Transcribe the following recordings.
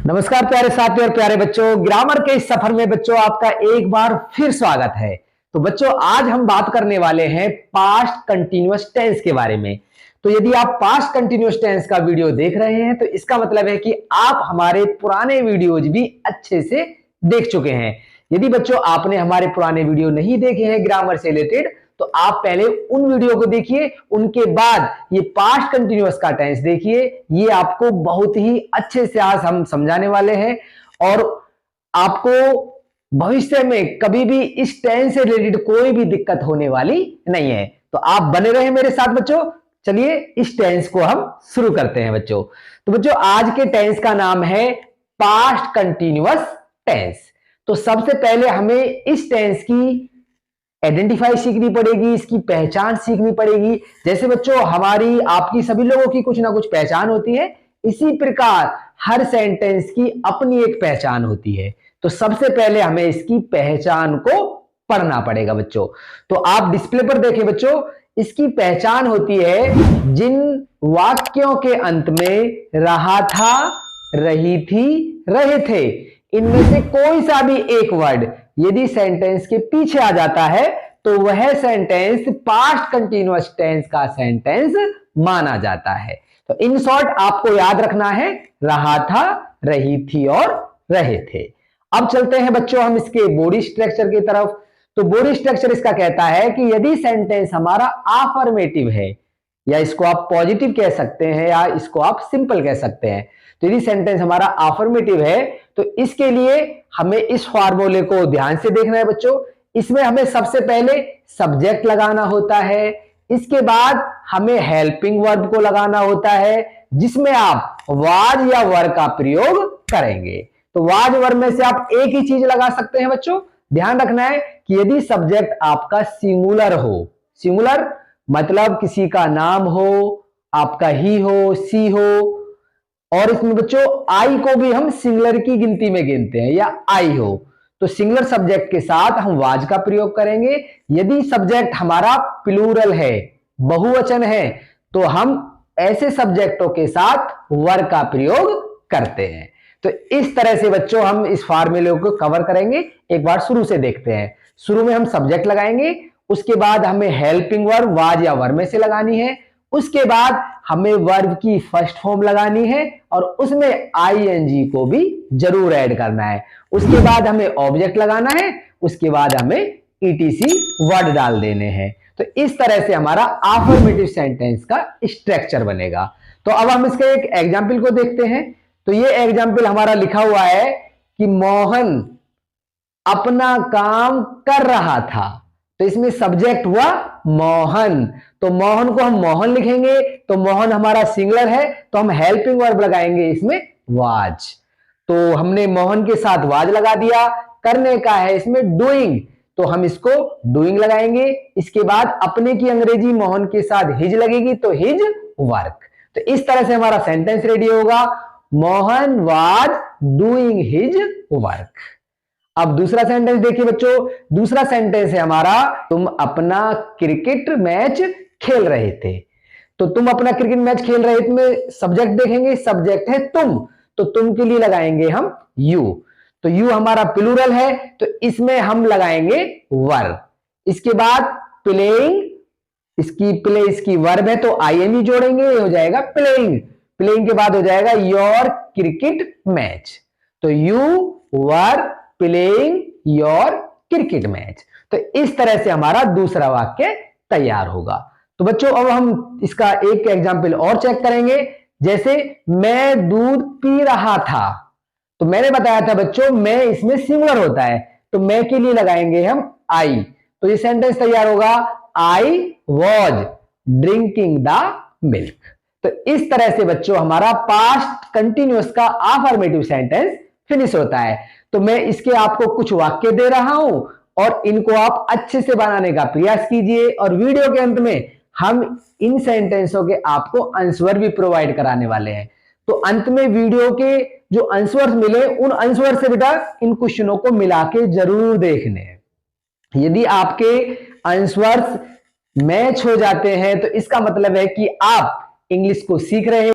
नमस्कार प्यारे साथियों और प्यारे बच्चों, ग्रामर के इस सफर में बच्चों आपका एक बार फिर स्वागत है। तो बच्चों आज हम बात करने वाले हैं पास्ट कंटीन्यूअस टेंस के बारे में। तो यदि आप पास्ट कंटीन्यूअस टेंस का वीडियो देख रहे हैं तो इसका मतलब है कि आप हमारे पुराने वीडियोज भी अच्छे से देख चुके हैं। यदि बच्चों आपने हमारे पुराने वीडियो नहीं देखे हैं ग्रामर से रिलेटेड तो आप पहले उन वीडियो को देखिए, उनके बाद ये पास्ट कंटीन्यूअस का टेंस देखिए। ये आपको बहुत ही अच्छे से आज हम समझाने वाले हैं और आपको भविष्य में कभी भी इस टेंस से रिलेटेड कोई भी दिक्कत होने वाली नहीं है। तो आप बने रहे मेरे साथ बच्चों। चलिए इस टेंस को हम शुरू करते हैं बच्चों। तो बच्चों आज के टेंस का नाम है पास्ट कंटीन्यूअस टेंस। तो सबसे पहले हमें इस टेंस की आइडेंटिफाई सीखनी पड़ेगी, इसकी पहचान सीखनी पड़ेगी। जैसे बच्चों हमारी आपकी सभी लोगों की कुछ ना कुछ पहचान होती है, इसी प्रकार हर सेंटेंस की अपनी एक पहचान होती है। तो सबसे पहले हमें इसकी पहचान को पढ़ना पड़ेगा बच्चों। तो आप डिस्प्ले पर देखें बच्चों, इसकी पहचान होती है जिन वाक्यों के अंत में रहा था, रही थी, रहे थे, इनमें से कोई सा भी एक वर्ड यदि सेंटेंस के पीछे आ जाता है तो वह सेंटेंस पास्ट कंटीन्यूअस टेंस का सेंटेंस माना जाता है। तो इन शॉर्ट आपको याद रखना है रहा था, रही थी और रहे थे। अब चलते हैं बच्चों हम इसके बॉडी स्ट्रक्चर की तरफ। तो बॉडी स्ट्रक्चर इसका कहता है कि यदि सेंटेंस हमारा अफर्मेटिव है, या इसको आप पॉजिटिव कह सकते हैं या इसको आप सिंपल कह सकते हैं। तो यदि सेंटेंस हमारा अफर्मेटिव है तो इसके लिए हमें इस फॉर्मूले को ध्यान से देखना है बच्चों। इसमें हमें सबसे पहले सब्जेक्ट लगाना होता है, इसके बाद हमें हेल्पिंग वर्ब को लगाना होता है जिसमें आप वाज या वर का प्रयोग करेंगे। तो वाज वर्ब में से आप एक ही चीज लगा सकते हैं बच्चों। ध्यान रखना है कि यदि सब्जेक्ट आपका सिंगुलर हो, सिंगुलर मतलब किसी का नाम हो, आपका ही हो, सी हो, और इसमें बच्चों आई को भी हम सिंगुलर की गिनती में गिनते हैं, या आई हो, तो सिंगुलर सब्जेक्ट के साथ हम वाज का प्रयोग करेंगे। यदि सब्जेक्ट हमारा प्लूरल है, बहुवचन है, तो हम ऐसे सब्जेक्टों के साथ वर का प्रयोग करते हैं। तो इस तरह से बच्चों हम इस फार्मूले को कवर करेंगे। एक बार शुरू से देखते हैं। शुरू में हम सब्जेक्ट लगाएंगे, उसके बाद हमें हेल्पिंग वर्ब वाज या वर में से लगानी है, उसके बाद हमें वर्ब की फर्स्ट फॉर्म लगानी है और उसमें आईएनजी को भी जरूर ऐड करना है। उसके बाद हमें ऑब्जेक्ट लगाना है, उसके बाद हमें ईटीसी वर्ड डाल देने हैं। तो इस तरह से हमारा अफर्मेटिव सेंटेंस का स्ट्रक्चर बनेगा। तो अब हम इसके एक एग्जाम्पल को देखते हैं। तो ये एग्जाम्पल हमारा लिखा हुआ है कि मोहन अपना काम कर रहा था। तो इसमें सब्जेक्ट हुआ मोहन, तो मोहन को हम मोहन लिखेंगे। तो मोहन हमारा सिंगुलर है तो हम हेल्पिंग वर्ब लगाएंगे इसमें वाज। तो हमने मोहन के साथ वाज लगा दिया। करने का है इसमें डूइंग, तो हम इसको डूइंग लगाएंगे। इसके बाद अपने की अंग्रेजी मोहन के साथ हिज लगेगी तो हिज वर्क। तो इस तरह से हमारा सेंटेंस रेडी होगा, Mohan was doing his work. अब दूसरा सेंटेंस देखिए बच्चों। दूसरा सेंटेंस है हमारा तुम अपना क्रिकेट मैच खेल रहे थे। तो तुम अपना क्रिकेट मैच खेल रहे थे में सब्जेक्ट देखेंगे, सब्जेक्ट है तुम, तो तुम के लिए लगाएंगे हम यू। तो यू हमारा प्लूरल है तो इसमें हम लगाएंगे वर। इसके बाद प्लेइंग, इसकी वर्ब है तो आईएनजी जोड़ेंगे, ये हो जाएगा प्लेइंग। प्लेइंग के बाद हो जाएगा योर क्रिकेट मैच। तो you were playing your cricket match. तो इस तरह से हमारा दूसरा वाक्य तैयार होगा। तो बच्चों अब हम इसका एक एग्जाम्पल और चेक करेंगे। जैसे मैं दूध पी रहा था, तो मैंने बताया था बच्चों मैं इसमें सिंगुलर होता है तो मैं के लिए लगाएंगे हम आई। तो ये सेंटेंस तैयार होगा, I was drinking the milk. तो इस तरह से बच्चों हमारा पास्ट कंटिन्यूअस का अफर्मेटिव सेंटेंस फिनिश होता है। तो मैं इसके आपको कुछ वाक्य दे रहा हूं और इनको आप अच्छे से बनाने का प्रयास कीजिए और वीडियो के अंत में हम इन सेंटेंसों के आपको आंसर भी प्रोवाइड कराने वाले हैं। तो अंत में वीडियो के जो आंसर्स मिले उन आंसर से बेटा इन क्वेश्चनों को मिला के जरूर देखने हैं। यदि आपके आंसर्स मैच हो जाते हैं तो इसका मतलब है कि आप इंग्लिश को सीख रहे हैं।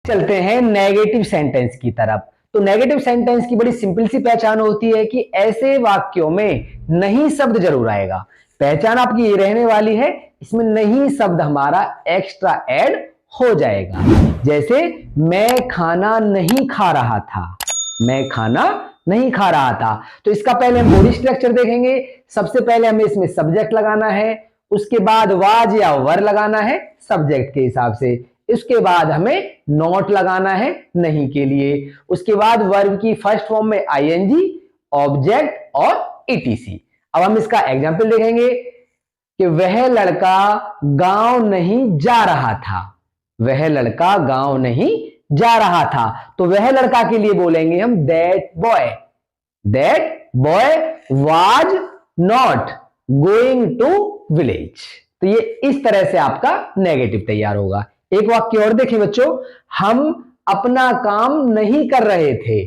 चलते हैं नेगेटिव सेंटेंस की तरफ। तो नेगेटिव सेंटेंस की बड़ी सिंपल सी पहचान होती है कि ऐसे वाक्यों में नहीं शब्द जरूर आएगा। पहचान आपकी ये रहने वाली है, इसमें नहीं शब्द हमारा एक्स्ट्रा ऐड हो जाएगा। जैसे मैं खाना नहीं खा रहा था, मैं खाना नहीं खा रहा था। तो इसका पहले हम बॉडी स्ट्रक्चर देखेंगे। सबसे पहले हमें इसमें सब्जेक्ट लगाना है, उसके बाद वाज या वर लगाना है सब्जेक्ट के हिसाब से, इसके बाद हमें नॉट लगाना है नहीं के लिए, उसके बाद वर्ब की फर्स्ट फॉर्म में आईएनजी, ऑब्जेक्ट और ईटीसी। अब हम इसका एग्जांपल देखेंगे कि वह लड़का गांव नहीं जा रहा था, वह लड़का गांव नहीं जा रहा था। तो वह लड़का के लिए बोलेंगे हम that boy was not going to village. तो ये इस तरह से आपका नेगेटिव तैयार होगा। एक वाक्य और देखें बच्चों, हम अपना काम नहीं कर रहे थे,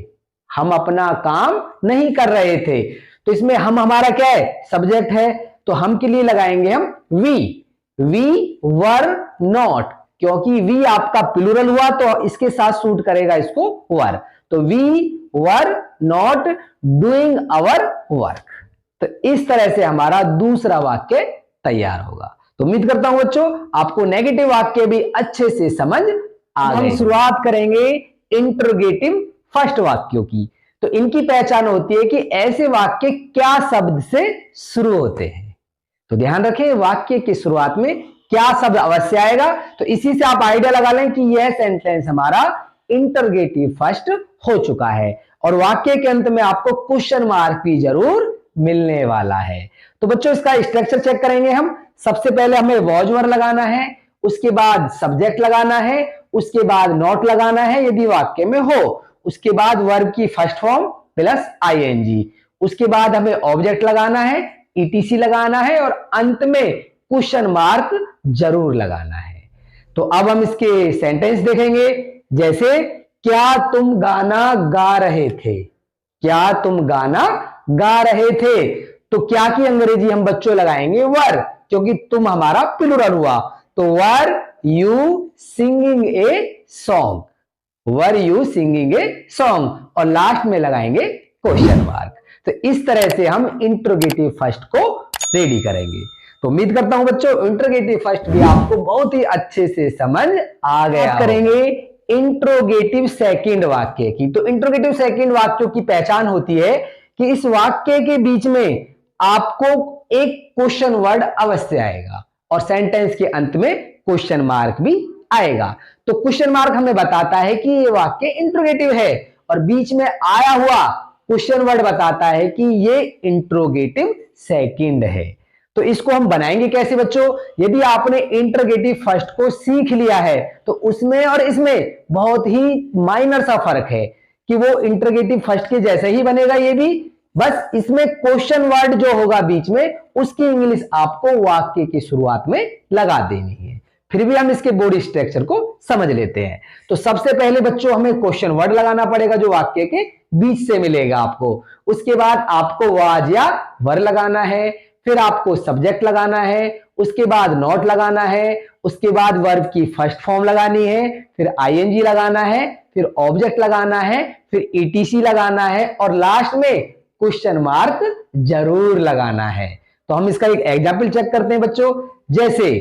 हम अपना काम नहीं कर रहे थे। तो इसमें हम हमारा क्या है, सब्जेक्ट है, तो हम के लिए लगाएंगे हम वी वर नॉट, क्योंकि वी आपका प्लूरल हुआ तो इसके साथ सूट करेगा इसको वर। तो we were not doing our work. तो इस तरह से हमारा दूसरा वाक्य तैयार होगा। तो उम्मीद करता हूं बच्चों आपको नेगेटिव वाक्य भी अच्छे से समझ आ गए। हम शुरुआत करेंगे इंटरोगेटिव फर्स्ट वाक्यों की। तो इनकी पहचान होती है कि ऐसे वाक्य क्या शब्द से शुरू होते हैं। तो ध्यान रखें, वाक्य की शुरुआत में क्या शब्द अवश्य आएगा। तो इसी से आप आइडिया लगा लें कि यह सेंटेंस हमारा इंटरोगेटिव फर्स्ट हो चुका है, और वाक्य के अंत में आपको क्वेश्चन मार्क भी जरूर मिलने वाला है। तो बच्चों इसका स्ट्रक्चर चेक करेंगे हम। सबसे पहले हमें वॉज वर लगाना है, उसके बाद सब्जेक्ट लगाना है, उसके बाद नॉट लगाना है यदि वाक्य में हो, उसके बाद वर्ब की फर्स्ट फॉर्म प्लस आईएनजी, उसके बाद हमें ऑब्जेक्ट लगाना है, ईटीसी लगाना है, और अंत में क्वेश्चन मार्क जरूर लगाना है। तो अब हम इसके सेंटेंस देखेंगे। जैसे क्या तुम गाना गा रहे थे, क्या तुम गाना गा रहे थे। तो क्या की अंग्रेजी हम बच्चों लगाएंगे वर, क्योंकि तुम हमारा प्लूरल हुआ। तो were you singing a song, were you singing a song, और लास्ट में लगाएंगे क्वेश्चन मार्क। तो इस तरह से हम इंटरोगेटिव फर्स्ट को रेडी करेंगे। तो उम्मीद करता हूं बच्चों इंटरोगेटिव फर्स्ट भी आपको बहुत ही अच्छे से समझ आ गया। करेंगे इंट्रोगेटिव सेकंड वाक्य की। तो इंट्रोगेटिव सेकंड वाक्यों की पहचान होती है कि इस वाक्य के बीच में आपको एक क्वेश्चन वर्ड अवश्य आएगा, और सेंटेंस के अंत में क्वेश्चन मार्क भी आएगा। तो क्वेश्चन मार्क हमें बताता है कि ये वाक्य इंट्रोगेटिव है, और बीच में आया हुआ क्वेश्चन वर्ड बताता है कि ये इंट्रोगेटिव सेकंड है। तो इसको हम बनाएंगे कैसे बच्चों। यदि आपने इंट्रोगेटिव फर्स्ट को सीख लिया है तो उसमें और इसमें बहुत ही माइनर सा फर्क है कि वो इंट्रोगेटिव फर्स्ट के जैसे ही बनेगा ये भी, बस इसमें क्वेश्चन वर्ड जो होगा बीच में उसकी इंग्लिश आपको वाक्य की शुरुआत में लगा देनी है। फिर भी हम इसके बॉडी स्ट्रक्चर को समझ लेते हैं। तो सबसे पहले बच्चों हमें क्वेश्चन वर्ड लगाना पड़ेगा जो वाक्य के बीच से मिलेगा आपको। उसके बाद आपको वाज या वर लगाना है, फिर आपको सब्जेक्ट लगाना है, उसके बाद नॉट लगाना है, उसके बाद वर्ब की फर्स्ट फॉर्म लगानी है, फिर आईएनजी लगाना है, फिर ऑब्जेक्ट लगाना है, फिर ईटीसी लगाना है, और लास्ट में क्वेश्चन मार्क जरूर लगाना है। तो हम इसका एक एग्जाम्पल चेक करते हैं बच्चों। जैसे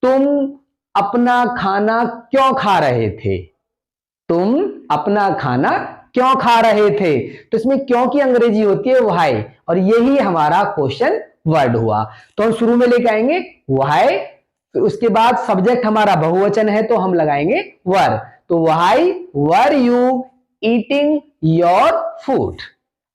तुम अपना खाना क्यों खा रहे थे, तुम अपना खाना क्यों खा रहे थे। तो इसमें क्यों की अंग्रेजी होती है व्हाई, और यही हमारा क्वेश्चन वर्ड हुआ। तो हम शुरू में लेके आएंगे व्हाई, फिर उसके बाद सब्जेक्ट हमारा बहुवचन है तो हम लगाएंगे वर। तो why were you eating your food,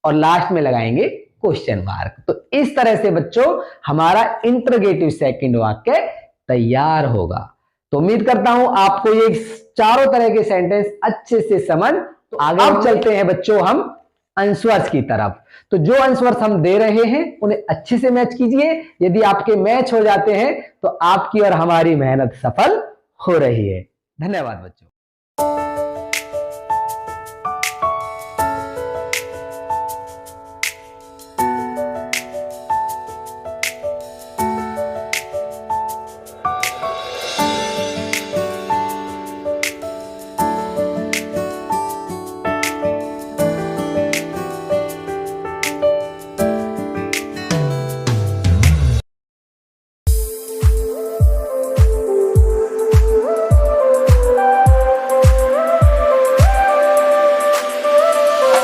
और लास्ट में लगाएंगे क्वेश्चन मार्क। तो इस तरह से बच्चों हमारा इंट्रोगेटिव सेकंड वाक्य तैयार होगा। तो उम्मीद करता हूं आपको ये चारों तरह के सेंटेंस अच्छे से समझ आगे। अब चलते हैं बच्चों हम आंसर्स की तरफ। तो जो आंसर्स हम दे रहे हैं उन्हें अच्छे से मैच कीजिए। यदि आपके मैच हो जाते हैं तो आपकी और हमारी मेहनत सफल हो रही है। धन्यवाद बच्चों।